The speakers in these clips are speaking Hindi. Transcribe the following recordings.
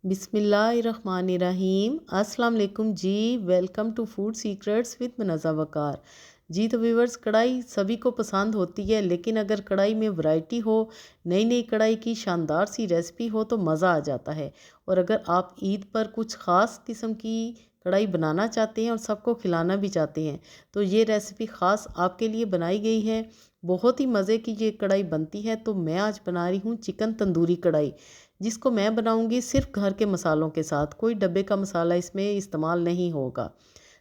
बिस्मिल्लाहिर्रहमानिर्रहीम। अस्सलाम वालेकुम जी। Welcome to Food Secrets with Munazza Waqar ji. तो व्यूवर्स, कढ़ाई सभी को पसंद होती है, लेकिन अगर कढ़ाई में वैरायटी हो, नई नई कढ़ाई की शानदार सी रेसिपी हो तो मज़ा आ जाता है। और अगर आप ईद पर कुछ ख़ास किस्म की कढ़ाई बनाना चाहते हैं और सबको खिलाना भी चाहते हैं, तो ये रेसिपी ख़ास आपके लिए बनाई गई है। बहुत ही मज़े की ये कढ़ाई बनती है। तो मैं आज बना रही हूँ चिकन तंदूरी कढ़ाई, जिसको मैं बनाऊंगी सिर्फ घर के मसालों के साथ। कोई डब्बे का मसाला इसमें इस्तेमाल नहीं होगा।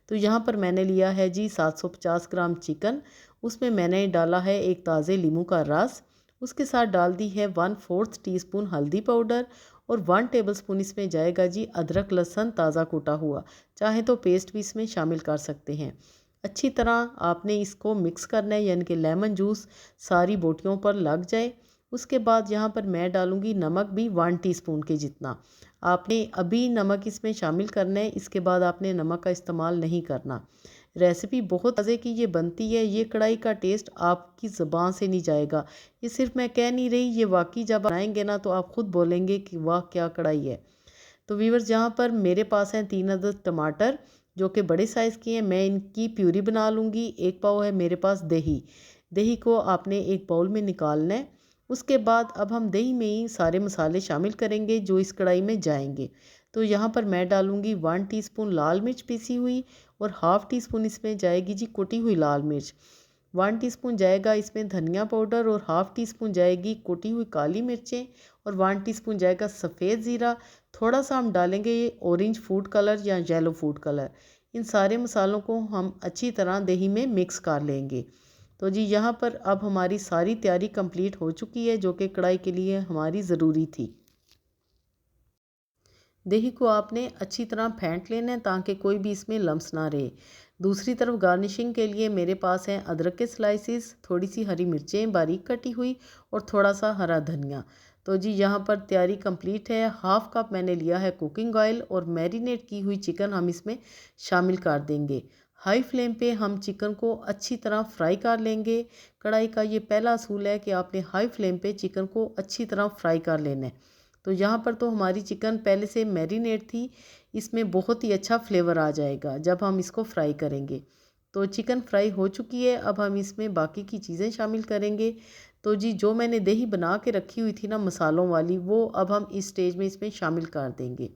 तो यहाँ पर मैंने लिया है जी 750 ग्राम चिकन। उसमें मैंने डाला है एक ताज़े नींबू का रस। उसके साथ डाल दी है 1/4 टीस्पून हल्दी पाउडर और 1 टेबलस्पून इसमें जाएगा जी अदरक लहसुन ताज़ा कूटा हुआ। चाहे तो पेस्ट भी इसमें शामिल कर सकते हैं। अच्छी तरह आपने इसको मिक्स करना है, यानी कि लेमन जूस सारी बोटियों पर लग जाए। उसके बाद यहाँ पर मैं डालूँगी नमक भी 1 टीस्पून के जितना। आपने अभी नमक इसमें शामिल करना है, इसके बाद आपने नमक का इस्तेमाल नहीं करना। रेसिपी बहुत मज़े की ये बनती है। ये कढ़ाई का टेस्ट आपकी ज़बान से नहीं जाएगा। ये सिर्फ मैं कह नहीं रही, ये वाकई जब बनाएंगे ना तो आप ख़ुद बोलेंगे कि वाह क्या कढ़ाई है। तो व्यूअर्स, यहाँ पर मेरे पास हैं 3 अदद टमाटर, जो कि बड़े साइज़ की हैं। मैं इनकी प्यूरी बना लूँगी। 1 पाव है मेरे पास दही। दही को आपने एक बाउल में निकालना है। उसके बाद अब हम दही में ही सारे मसाले शामिल करेंगे जो इस कढ़ाई में जाएंगे। तो यहाँ पर मैं डालूँगी 1 टीस्पून लाल मिर्च पीसी हुई और हाफ़ टी स्पून इसमें जाएगी जी कुटी हुई लाल मिर्च। 1 टीस्पून जाएगा इसमें धनिया पाउडर और हाफ़ टी स्पून जाएगी कुटी हुई काली मिर्चें और 1 टीस्पून जाएगा सफ़ेद ज़ीरा। थोड़ा सा हम डालेंगे ये ऑरेंज फूड कलर या येलो फूड कलर। इन सारे मसालों को हम अच्छी तरह दही में मिक्स कर लेंगे। तो जी यहाँ पर अब हमारी सारी तैयारी कंप्लीट हो चुकी है, जो कि कढ़ाई के लिए हमारी ज़रूरी थी। दही को आपने अच्छी तरह फेंट लेना है ताकि कोई भी इसमें लम्स ना रहे। दूसरी तरफ गार्निशिंग के लिए मेरे पास हैं अदरक के स्लाइसिस, थोड़ी सी हरी मिर्चें बारीक कटी हुई और थोड़ा सा हरा धनिया। तो जी यहाँ पर तैयारी कंप्लीट है। हाफ़ कप मैंने लिया है कुकिंग ऑयल और मैरिनेट की हुई चिकन हम इसमें शामिल कर देंगे। हाई फ्लेम पे हम चिकन को अच्छी तरह फ्राई कर लेंगे। कढ़ाई का ये पहला असूल है कि आपने हाई फ्लेम पे चिकन को अच्छी तरह फ्राई कर लेना है। तो यहाँ पर तो हमारी चिकन पहले से मैरिनेट थी, इसमें बहुत ही अच्छा फ्लेवर आ जाएगा जब हम इसको फ्राई करेंगे। तो चिकन फ्राई हो चुकी है। अब हम इसमें बाकी की चीज़ें शामिल करेंगे। तो जी जो मैंने दही बना के रखी हुई थी ना मसालों वाली, वो अब हम इस स्टेज में इसमें शामिल कर देंगे।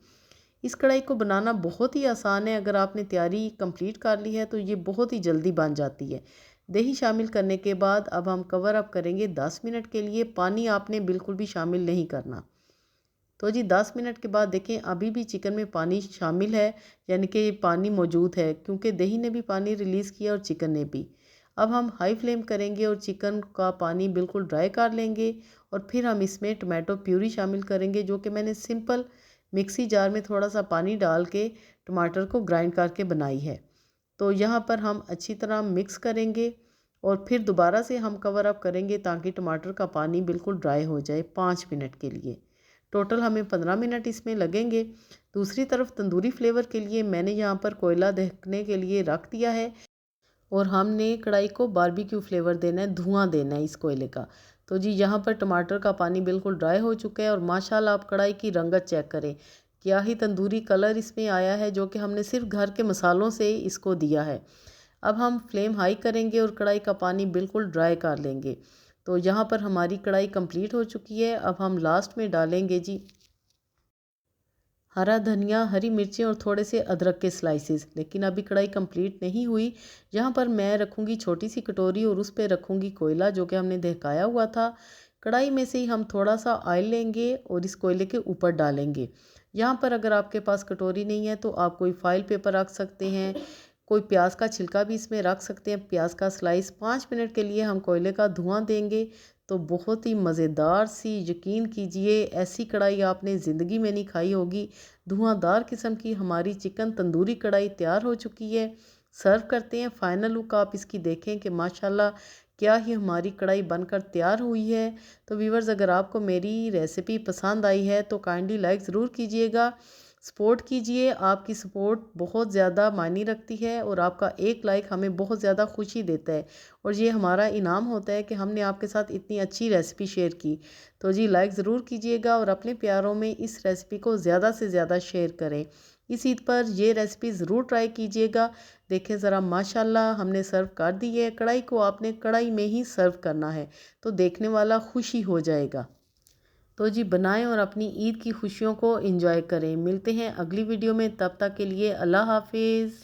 इस कढ़ाई को बनाना बहुत ही आसान है। अगर आपने तैयारी कंप्लीट कर ली है तो ये बहुत ही जल्दी बन जाती है। दही शामिल करने के बाद अब हम कवर अप करेंगे 10 मिनट के लिए। पानी आपने बिल्कुल भी शामिल नहीं करना। तो जी 10 मिनट के बाद देखें अभी भी चिकन में पानी शामिल है, यानी कि पानी मौजूद है, क्योंकि दही ने भी पानी रिलीज़ किया और चिकन ने भी। अब हम हाई फ्लेम करेंगे और चिकन का पानी बिल्कुल ड्राई कर लेंगे और फिर हम इसमें टमाटो प्यूरी शामिल करेंगे, जो कि मैंने सिंपल मिक्सी जार में थोड़ा सा पानी डाल के टमाटर को ग्राइंड करके बनाई है। तो यहाँ पर हम अच्छी तरह मिक्स करेंगे और फिर दोबारा से हम कवर अप करेंगे ताकि टमाटर का पानी बिल्कुल ड्राई हो जाए 5 मिनट के लिए। टोटल हमें 15 मिनट इसमें लगेंगे। दूसरी तरफ तंदूरी फ्लेवर के लिए मैंने यहाँ पर कोयला दहकने के लिए रख दिया है और हमने कढ़ाई को बारबेक्यू फ्लेवर देना है, धुआं देना है इस कोयले का। तो जी यहाँ पर टमाटर का पानी बिल्कुल ड्राई हो चुका है और माशाल्लाह आप कढ़ाई की रंगत चेक करें, क्या ही तंदूरी कलर इसमें आया है, जो कि हमने सिर्फ घर के मसालों से इसको दिया है। अब हम फ्लेम हाई करेंगे और कढ़ाई का पानी बिल्कुल ड्राई कर लेंगे। तो यहाँ पर हमारी कढ़ाई कंप्लीट हो चुकी है। अब हम लास्ट में डालेंगे जी हरा धनिया, हरी मिर्चें और थोड़े से अदरक के स्लाइसेस। लेकिन अभी कढ़ाई कंप्लीट नहीं हुई। यहाँ पर मैं रखूँगी छोटी सी कटोरी और उस पर रखूँगी कोयला, जो कि हमने दहकाया हुआ था। कढ़ाई में से ही हम थोड़ा सा ऑयल लेंगे और इस कोयले के ऊपर डालेंगे। यहाँ पर अगर आपके पास कटोरी नहीं है तो आप कोई फाइल पेपर रख सकते हैं, कोई प्याज का छिलका भी इसमें रख सकते हैं, प्याज का स्लाइस। 5 मिनट के लिए हम कोयले का धुआं देंगे तो बहुत ही मज़ेदार सी, यकीन कीजिए ऐसी कढ़ाई आपने ज़िंदगी में नहीं खाई होगी। धुआंधार किस्म की हमारी चिकन तंदूरी कढ़ाई तैयार हो चुकी है। सर्व करते हैं। फ़ाइनल लुक आप इसकी देखें कि माशाल्लाह क्या ही हमारी कढ़ाई बनकर तैयार हुई है। तो व्यूवर्स, अगर आपको मेरी रेसिपी पसंद आई है तो काइंडली लाइक ज़रूर कीजिएगा। सपोर्ट कीजिए, आपकी सपोर्ट बहुत ज़्यादा मायने रखती है और आपका एक लाइक हमें बहुत ज़्यादा खुशी देता है और ये हमारा इनाम होता है कि हमने आपके साथ इतनी अच्छी रेसिपी शेयर की। तो जी लाइक ज़रूर कीजिएगा और अपने प्यारों में इस रेसिपी को ज़्यादा से ज़्यादा शेयर करें। इस ईद पर ये रेसिपी ज़रूर ट्राई कीजिएगा। देखें ज़रा माशाल्लाह हमने सर्व कर दी है। कढ़ाई को आपने कढ़ाई में ही सर्व करना है तो देखने वाला खुशी हो जाएगा। तो जी बनाएं और अपनी ईद की खुशियों को एंजॉय करें। मिलते हैं अगली वीडियो में, तब तक के लिए अल्लाह हाफिज़।